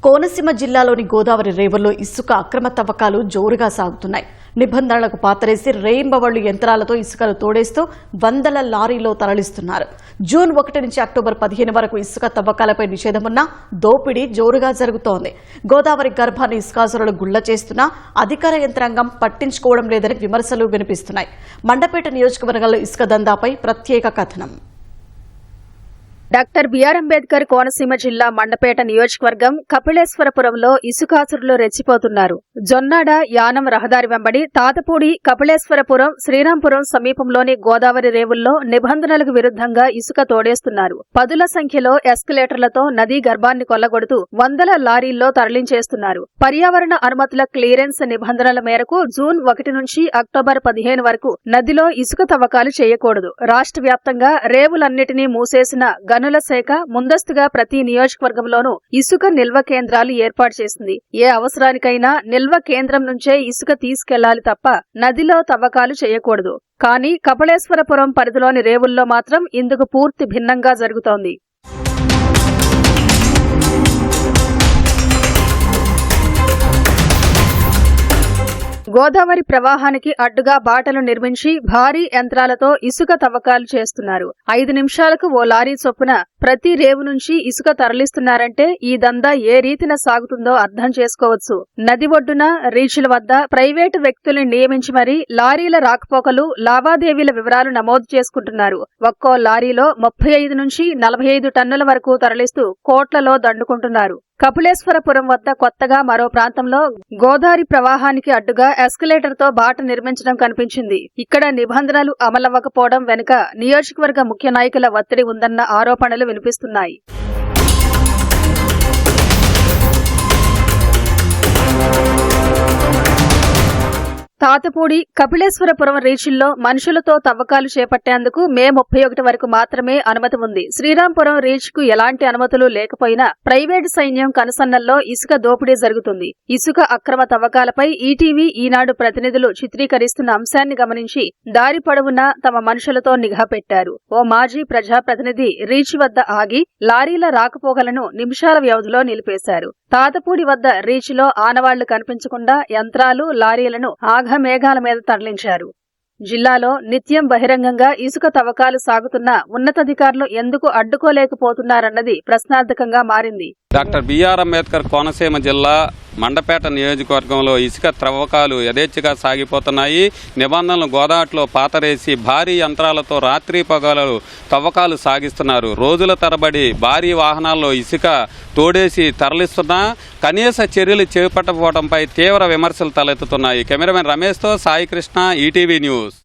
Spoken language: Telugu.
కోనసీమ జిల్లాలోని గోదావరి రేవుల్లో ఇసుక అక్రమ తవ్వకాలు జోరుగా సాగుతున్నాయి. నిబంధనలకు పాతరేసి రేయింబవళ్లు యంత్రాలతో ఇసుకను తోడేస్తూ వందల లారీలో తరలిస్తున్నారు. జూన్ 1 నుంచి అక్టోబర్ 15 వరకు ఇసుక తవ్వకాలపై నిషేధమున్నా దోపిడీ జోరుగా జరుగుతోంది. గోదావరి గర్భాన్ని ఇసుకాసురులు గుళ్ల చేస్తున్నా అధికార యంత్రాంగం పట్టించుకోవడం లేదని విమర్శలు వినిపిస్తున్నాయి. మండపేట నియోజకవర్గంలో ఇసుక దందాపై ప్రత్యేక కథనం. డాక్టర్ బిఆర్ అంబేద్కర్ కోనసీమ జిల్లా మండపేట నియోజకవర్గం కపిలేశ్వరపురంలో ఇసుకాసురులు రెచ్చిపోతున్నారు. జొన్నాడ యానం రహదారి వెంబడి తాతపూడి, కపిలేశ్వరపురం, శ్రీరాంపురం సమీపంలోని గోదావరి రేవుల్లో నిబంధనలకు విరుద్ధంగా ఇసుక తోడేస్తున్నారు. పదుల సంఖ్యలో ఎస్కలేటర్లతో నదీ గర్భాన్ని కొల్లగొడుతూ వందల లారీల్లో తరలించేస్తున్నారు. పర్యావరణ అనుమతుల క్లియరెన్స్ నిబంధనల మేరకు జూన్ 1 నుంచి అక్టోబర్ 15 వరకు నదిలో ఇసుక తవ్వకాలు చేయకూడదు. రాష్ట్ర వ్యాప్తంగా రేవులన్నిటినీ మూసేసిన గనుల శాఖ ముందస్తుగా ప్రతి నియోజకవర్గంలోనూ ఇసుక నిల్వ కేంద్రాలు ఏర్పాటు చేసింది. ఏ అవసరానికైనా నిల్వ కేంద్రం నుంచే ఇసుక తీసుకెళ్లాలి తప్ప నదిలో తవ్వకాలు చేయకూడదు. కానీ కపిలేశ్వరపురం పరిధిలోని రేవుల్లో మాత్రం ఇందుకు పూర్తి భిన్నంగా జరుగుతోంది. గోదావరి ప్రవాహానికి అడ్డుగా బాటలు నిర్మించి భారీ యంత్రాలతో ఇసుక తవ్వకాలు చేస్తున్నారు. 5 నిమిషాలకు ఓ లారీ చొప్పున ప్రతి రేవు నుంచి ఇసుక తరలిస్తున్నారంటే ఈ దందా ఏ రీతిన సాగుతుందో అర్థం చేసుకోవచ్చు. నది ఒడ్డున, రీచ్ల వద్ద ప్రైవేటు వ్యక్తుల్ని నియమించి మరీ లారీల రాకపోకలు, లావాదేవీల వివరాలు నమోదు చేసుకుంటున్నారు. ఒక్కో లారీలో 35 నుంచి 45 టన్నుల వరకు తరలిస్తూ కోట్లలో దండుకుంటున్నారు. కపిలేశ్వరపురం వద్ద కొత్తగా మరో ప్రాంతంలో గోదావరి ప్రవాహానికి అడ్డుగా ఎస్కలేటర్తో బాట నిర్మించడం కనిపించింది. ఇక్కడ నిబంధనలు అమలవ్వకపోవడం వెనుక నియోజకవర్గ ముఖ్య నాయకుల ఒత్తిడి ఉందన్న ఆరోపణలు వినిపిస్తున్నాయి. తాతపూడి, కపిలేశ్వరపురం రీచుల్లో మనుషులతో తవ్వకాలు చేపట్టేందుకు మే 31 వరకు మాత్రమే అనుమతి ఉంది. శ్రీరాంపురం రీచ్ కు ఎలాంటి అనుమతులు లేకపోయినా ప్రైవేటు సైన్యం కనుసన్నల్లో ఇసుక దోపిడీ జరుగుతుంది. ఇసుక అక్రమ తవ్వకాలపై ఈటీవీ, ఈనాడు ప్రతినిధులు చిత్రీకరిస్తున్న అంశాన్ని గమనించి దారి పొడవునా తమ మనుషులతో నిఘా పెట్టారు. ఓ మాజీ ప్రజాప్రతినిధి రీచ్ వద్ద ఆగి లారీల రాకపోకలను నిమిషాల వ్యవధిలో నిలిపేశారు. తాతపూడి వద్ద రీచ్లో ఆనవాళ్లు కనిపించకుండా యంత్రాలు, లారీలను మేఘాల మీద తరలించారు. జిల్లాలో నిత్యం బహిరంగంగా ఇసుక తవ్వకాలు సాగుతున్న ఉన్నతాధికారులు ఎందుకు అడ్డుకోలేకపోతున్నారన్నది ప్రశ్నార్థకంగా మారింది. డాక్టర్ బిఆర్ అంబేద్కర్ కోనసీమ జిల్లా మండపేట నియోజకవర్గంలో ఇసుక త్రవ్వకాలు యథేచ్ఛగా సాగిపోతున్నాయి. నిబంధనలు గోదావరిలో పాతరేసి భారీ యంత్రాలతో రాత్రి పగలు తవ్వకాలు సాగిస్తున్నారు. రోజుల తరబడి భారీ వాహనాల్లో ఇసుక తోడేసి తరలిస్తున్నా కనీస చర్యలు చేపట్టకపోవడంపై తీవ్ర విమర్శలు తలెత్తుతున్నాయి. కెమెరామెన్ రమేష్తో సాయి కృష్ణ, ఈటీవీ న్యూస్.